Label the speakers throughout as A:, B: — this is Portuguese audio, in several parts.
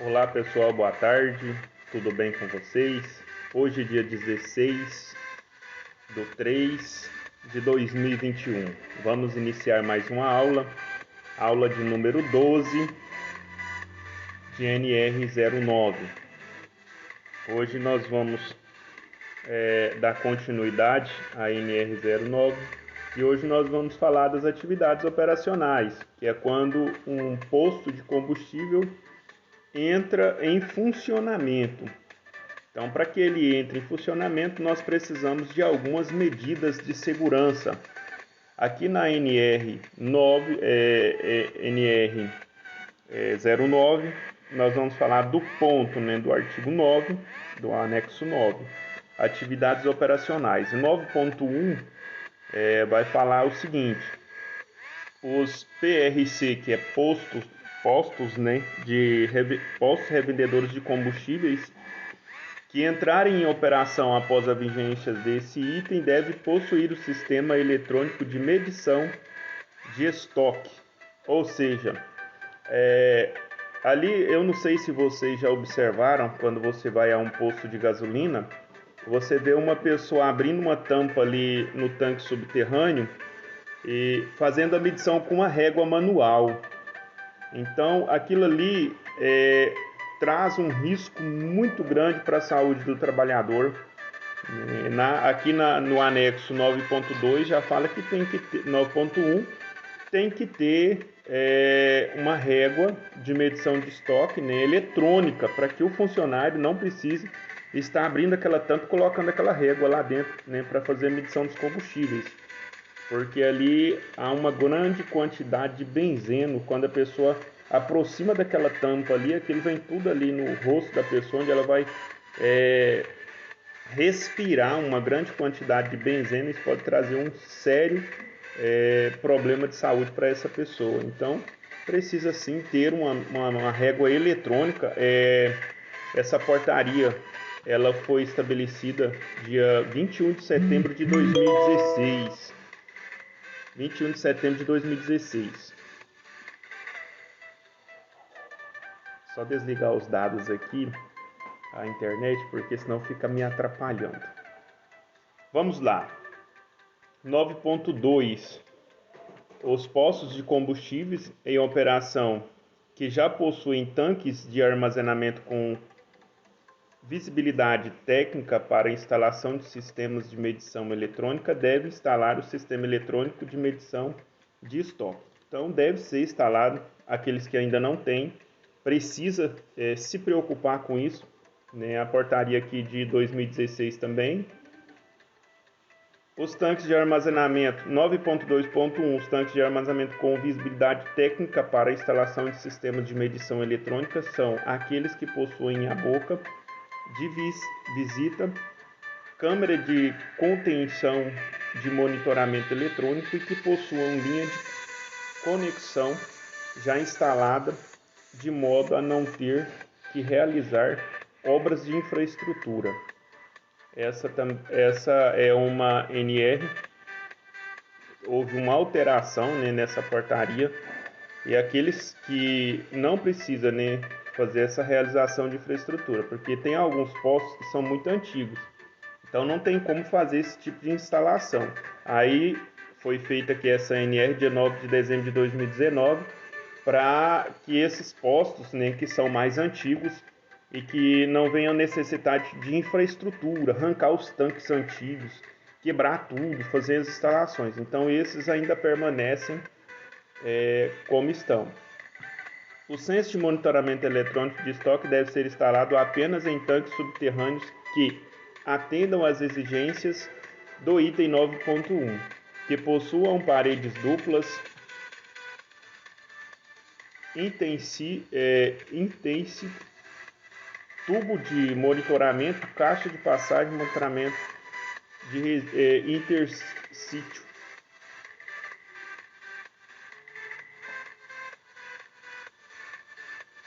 A: Olá pessoal, boa tarde, tudo bem com vocês? Hoje é dia 16/3/2021. Vamos iniciar mais uma aula de número 12 de NR09. Hoje nós vamos dar continuidade à NR09 e hoje nós vamos falar das atividades operacionais, que é quando um posto de combustível entra em funcionamento. Então, para que ele entre em funcionamento, nós precisamos de algumas medidas de segurança. Aqui na NR9, NR09, nós vamos falar do ponto, né, do artigo 9, do anexo 9, atividades operacionais. 9.1 vai falar o seguinte: os PRC, que é postos, né, postos revendedores de combustíveis, que entrarem em operação após a vigência desse item deve possuir o sistema eletrônico de medição de estoque. Ou seja, ali eu não sei se vocês já observaram, quando você vai a um posto de gasolina, você vê uma pessoa abrindo uma tampa ali no tanque subterrâneo e fazendo a medição com uma régua manual. Então, aquilo ali traz um risco muito grande para a saúde do trabalhador. Aqui no anexo 9.2 já fala que tem que ter, 9.1 tem que ter uma régua de medição de estoque, né, eletrônica, para que o funcionário não precise estar abrindo aquela tampa e colocando aquela régua lá dentro, né, para fazer a medição dos combustíveis. Porque ali há uma grande quantidade de benzeno. Quando a pessoa aproxima daquela tampa ali, aquilo vem tudo ali no rosto da pessoa, onde ela vai respirar uma grande quantidade de benzeno. Isso pode trazer um sério problema de saúde para essa pessoa. Então, precisa sim ter uma régua eletrônica. Essa portaria ela foi estabelecida dia 21 de setembro de 2016. 21 de setembro de 2016. Só desligar os dados aqui, a internet, porque senão fica me atrapalhando. Vamos lá. 9.2. Os postos de combustíveis em operação que já possuem tanques de armazenamento com visibilidade técnica para instalação de sistemas de medição eletrônica devem instalar o sistema eletrônico de medição de estoque. Então, deve ser instalado. Aqueles que ainda não têm, precisa se preocupar com isso, né? A portaria aqui de 2016 também. Os tanques de armazenamento, 9.2.1, os tanques de armazenamento com visibilidade técnica para a instalação de sistemas de medição eletrônica são aqueles que possuem a boca de visita, câmera de contenção de monitoramento eletrônico e que possuam linha de conexão já instalada, de modo a não ter que realizar obras de infraestrutura. Essa é uma NR, houve uma alteração, né, nessa portaria, e aqueles que não precisam, né, fazer essa realização de infraestrutura, porque tem alguns postos que são muito antigos, então não tem como fazer esse tipo de instalação. Aí foi feita aqui essa NR dia 9 de dezembro de 2019, para que esses postos, né, que são mais antigos e que não venham necessidade de infraestrutura, arrancar os tanques antigos, quebrar tudo, fazer as instalações. Então esses ainda permanecem como estão. O centro de monitoramento eletrônico de estoque deve ser instalado apenas em tanques subterrâneos que atendam às exigências do item 9.1, que possuam paredes duplas, tubo de monitoramento, caixa de passagem, monitoramento de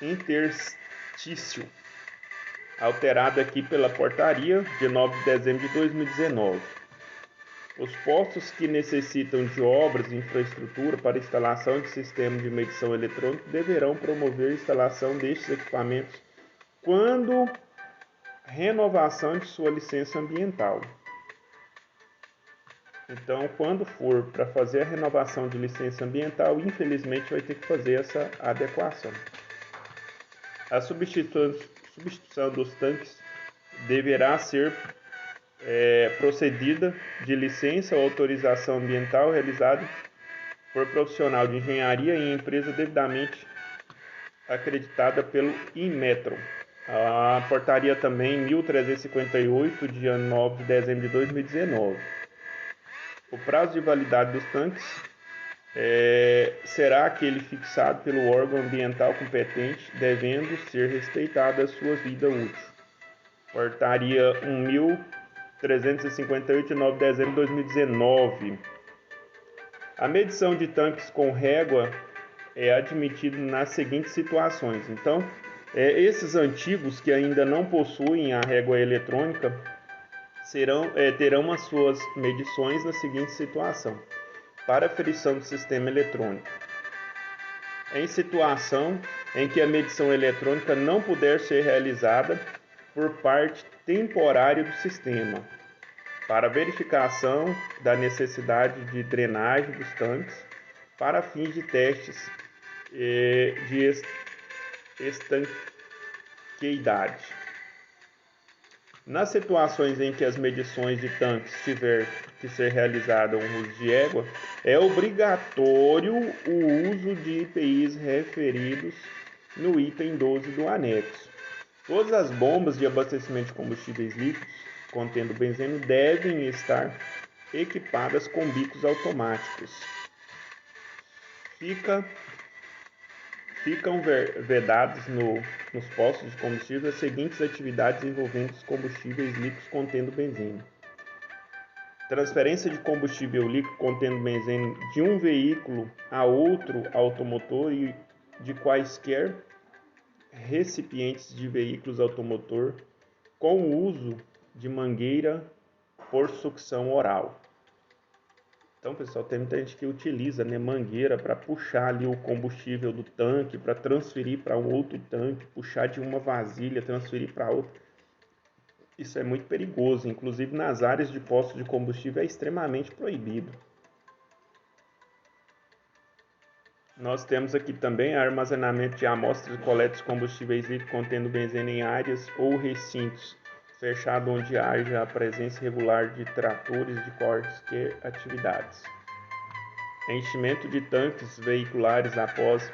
A: interstício, alterado aqui pela portaria de 9 de dezembro de 2019. Os postos que necessitam de obras e infraestrutura para instalação de sistema de medição eletrônico deverão promover a instalação destes equipamentos quando renovação de sua licença ambiental. Então, quando for para fazer a renovação de licença ambiental, infelizmente vai ter que fazer essa adequação. A substituição dos tanques deverá ser procedida de licença ou autorização ambiental realizada por profissional de engenharia em empresa devidamente acreditada pelo Inmetro. A portaria também 1358, dia 9 de dezembro de 2019. O prazo de validade dos tanques será aquele fixado pelo órgão ambiental competente, devendo ser respeitada a sua vida útil. Portaria 1358, de 9 de dezembro de 2019. A medição de tanques com régua é admitida nas seguintes situações. Então, esses antigos que ainda não possuem a régua eletrônica terão as suas medições na seguinte situação: para aferição do sistema eletrônico. Em situação em que a medição eletrônica não puder ser realizada por parte temporária do sistema, para verificação da necessidade de drenagem dos tanques, para fins de testes de estanqueidade. Nas situações em que as medições de tanques tiver que ser realizada um uso de égua, é obrigatório o uso de IPIs referidos no item 12 do anexo. Todas as bombas de abastecimento de combustíveis líquidos contendo benzeno devem estar equipadas com bicos automáticos. Ficam vedados nos postos de combustível as seguintes atividades envolvendo os combustíveis líquidos contendo benzeno: transferência de combustível líquido contendo benzeno de um veículo a outro automotor e de quaisquer recipientes de veículos automotor com o uso de mangueira por sucção oral. Então, pessoal, tem muita gente que utiliza mangueira para puxar ali o combustível do tanque, para transferir para um outro tanque, puxar de uma vasilha, transferir para outra. Isso é muito perigoso, inclusive nas áreas de postos de combustível é extremamente proibido. Nós temos aqui também armazenamento de amostras de coleta de combustíveis líquidos contendo benzeno em áreas ou recintos fechado onde haja a presença regular de tratores de quaisquer atividades. Enchimento de tanques veiculares após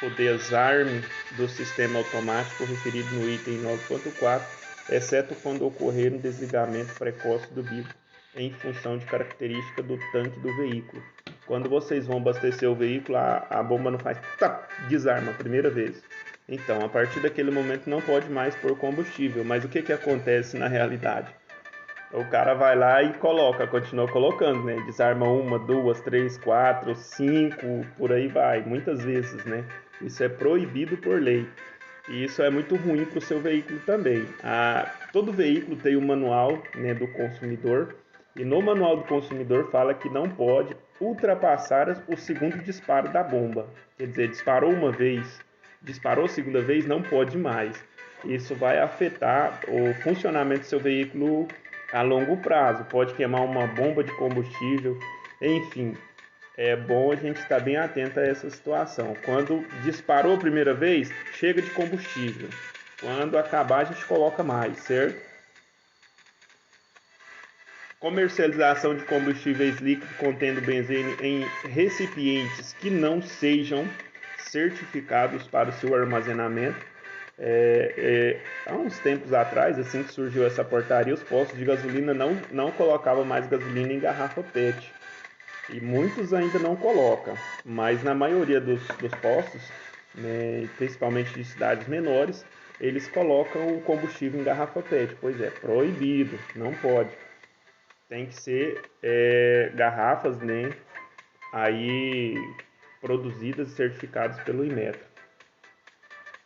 A: o desarme do sistema automático referido no item 9.4, exceto quando ocorrer um desligamento precoce do bico em função de característica do tanque do veículo. Quando vocês vão abastecer o veículo, a bomba não faz desarma a primeira vez. Então, a partir daquele momento não pode mais pôr combustível. Mas o que acontece na realidade? O cara vai lá e continua colocando, né? Desarma 1, 2, 3, 4, 5, por aí vai, muitas vezes, né? Isso é proibido por lei. E isso é muito ruim para o seu veículo também. Todo veículo tem um manual, né, do consumidor. E no manual do consumidor fala que não pode ultrapassar o segundo disparo da bomba. Quer dizer, disparou uma vez, disparou a segunda vez, não pode mais. Isso vai afetar o funcionamento do seu veículo a longo prazo. Pode queimar uma bomba de combustível, enfim. É bom a gente estar bem atento a essa situação. Quando disparou a primeira vez, chega de combustível. Quando acabar, a gente coloca mais, certo? Comercialização de combustíveis líquidos contendo benzeno em recipientes que não sejam certificados para o seu armazenamento. Há uns tempos atrás, assim que surgiu essa portaria, os postos de gasolina não colocavam mais gasolina em garrafa PET. E muitos ainda não colocam, mas na maioria dos postos, né, principalmente de cidades menores, eles colocam o combustível em garrafa PET. Pois é, proibido, não pode. Tem que ser garrafas, né, aí produzidas e certificadas pelo Inmetro.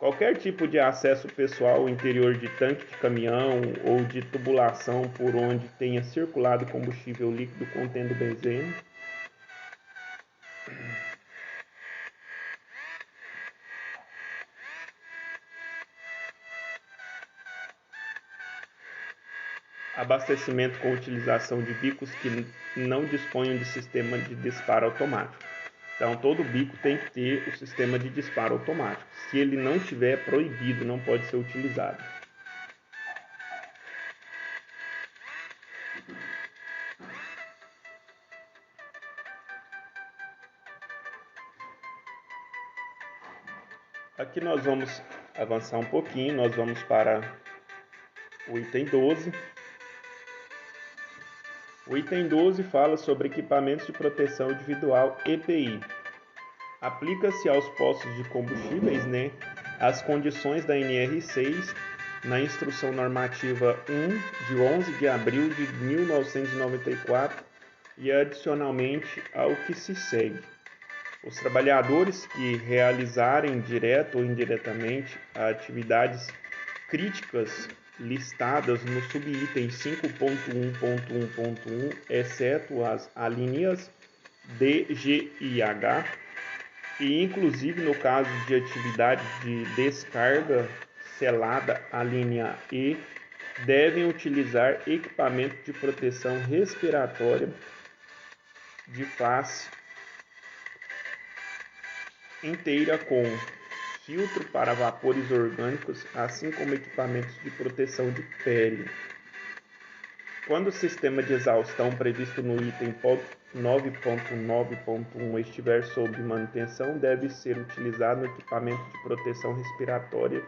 A: Qualquer tipo de acesso pessoal ao interior de tanque de caminhão ou de tubulação por onde tenha circulado combustível líquido contendo benzeno. Abastecimento com utilização de bicos que não disponham de sistema de disparo automático. Então, todo bico tem que ter o sistema de disparo automático. Se ele não tiver, é proibido, não pode ser utilizado. Aqui nós vamos avançar um pouquinho, nós vamos para o item 12. O item 12 fala sobre equipamentos de proteção individual EPI. Aplica-se aos postos de combustíveis, as condições da NR6 na Instrução Normativa 1 de 11 de abril de 1994 e adicionalmente ao que se segue. Os trabalhadores que realizarem direta ou indiretamente atividades críticas listadas no subitem 5.1.1.1, exceto as alíneas D, G e H, e inclusive no caso de atividade de descarga selada, a linha E, devem utilizar equipamento de proteção respiratória de face inteira com filtro para vapores orgânicos, assim como equipamentos de proteção de pele. Quando o sistema de exaustão previsto no item 9.9.1 estiver sob manutenção, deve ser utilizado um equipamento de proteção respiratória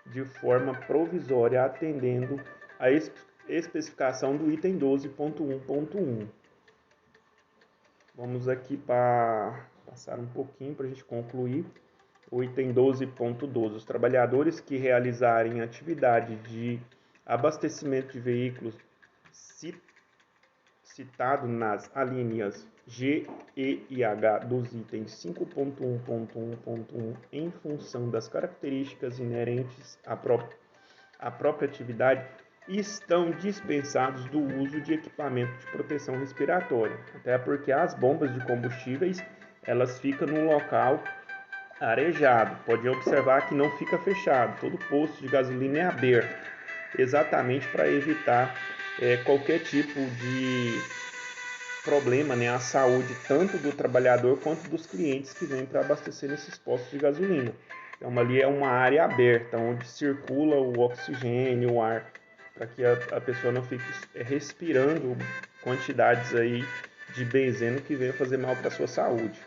A: de forma provisória, atendendo à especificação do item 12.1.1. Vamos aqui para passar um pouquinho para a gente concluir. O item 12.12. Os trabalhadores que realizarem atividade de abastecimento de veículos citado nas alíneas G, E e H dos itens 5.1.1.1 em função das características inerentes à própria atividade, estão dispensados do uso de equipamento de proteção respiratória, até porque as bombas de combustíveis elas ficam num local arejado. Pode observar que não fica fechado, todo posto de gasolina é aberto, exatamente para evitar qualquer tipo de problema à saúde, tanto do trabalhador quanto dos clientes que vêm para abastecer nesses postos de gasolina. Então ali é uma área aberta, onde circula o oxigênio, o ar, para que a pessoa não fique respirando quantidades aí de benzeno que venham fazer mal para a sua saúde.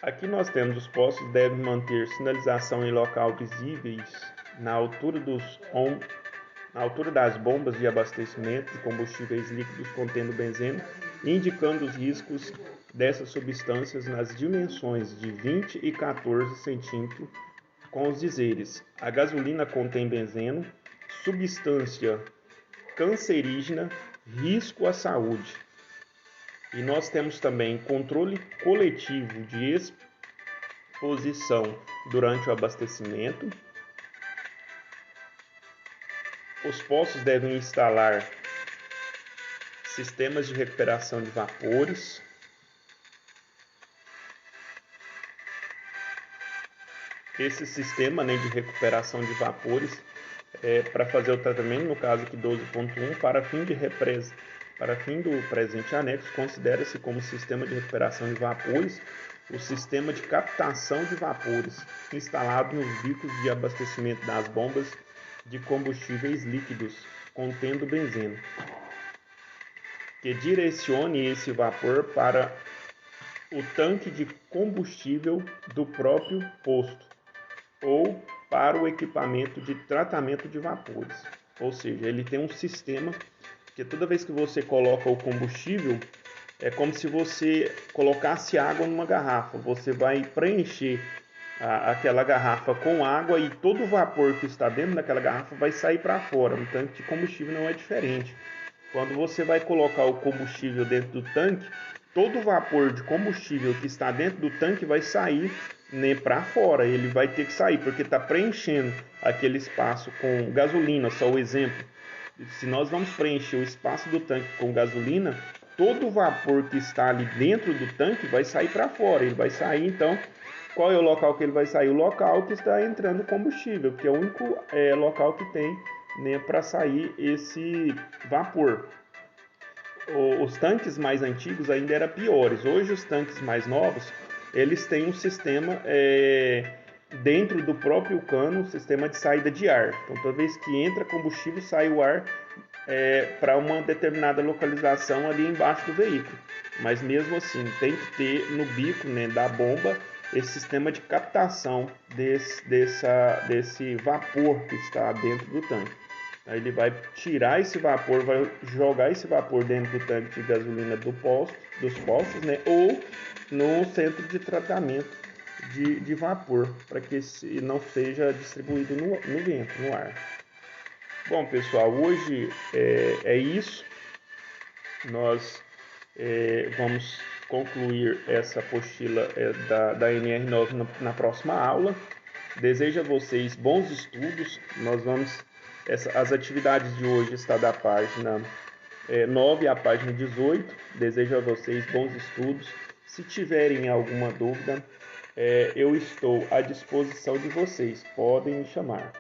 A: Aqui nós temos os postos devem manter sinalização em local visíveis na altura das bombas de abastecimento de combustíveis líquidos contendo benzeno, indicando os riscos dessas substâncias nas dimensões de 20 e 14 centímetros, com os dizeres: a gasolina contém benzeno, substância cancerígena, risco à saúde. E nós temos também controle coletivo de exposição durante o abastecimento. Os postos devem instalar sistemas de recuperação de vapores. Esse sistema de recuperação de vapores para fazer o tratamento, no caso aqui 12.1, para fim do presente anexo, considera-se como sistema de recuperação de vapores o sistema de captação de vapores instalado nos bicos de abastecimento das bombas de combustíveis líquidos contendo benzeno, que direcione esse vapor para o tanque de combustível do próprio posto ou para o equipamento de tratamento de vapores. Ou seja, ele tem um sistema que toda vez que você coloca o combustível, é como se você colocasse água numa garrafa. Você vai preencher aquela garrafa com água e todo o vapor que está dentro daquela garrafa vai sair para fora. No tanque de combustível não é diferente. Quando você vai colocar o combustível dentro do tanque, todo o vapor de combustível que está dentro do tanque vai sair né, para fora, ele vai ter que sair, porque está preenchendo aquele espaço com gasolina, só o exemplo. Se nós vamos preencher o espaço do tanque com gasolina, todo o vapor que está ali dentro do tanque vai sair para fora. Ele vai sair, então, qual é o local que ele vai sair? O local que está entrando combustível, que é o único local que tem, né, para sair esse vapor. Os tanques mais antigos ainda eram piores. Hoje os tanques mais novos, eles têm um sistema dentro do próprio cano, um sistema de saída de ar. Então toda vez que entra combustível, sai o ar para uma determinada localização ali embaixo do veículo. Mas mesmo assim, tem que ter no bico, né, da bomba esse sistema de captação desse vapor que está dentro do tanque. Aí ele vai tirar esse vapor, vai jogar esse vapor dentro do tanque de gasolina dos postos, né, ou no centro de tratamento de vapor, para que não seja distribuído no vento, no ar. Bom, pessoal, hoje é isso. Nós vamos concluir essa apostila da NR9 na próxima aula. Desejo a vocês bons estudos. As atividades de hoje estão da página 9 à página 18. Desejo a vocês bons estudos. Se tiverem alguma dúvida, eu estou à disposição de vocês. Podem me chamar.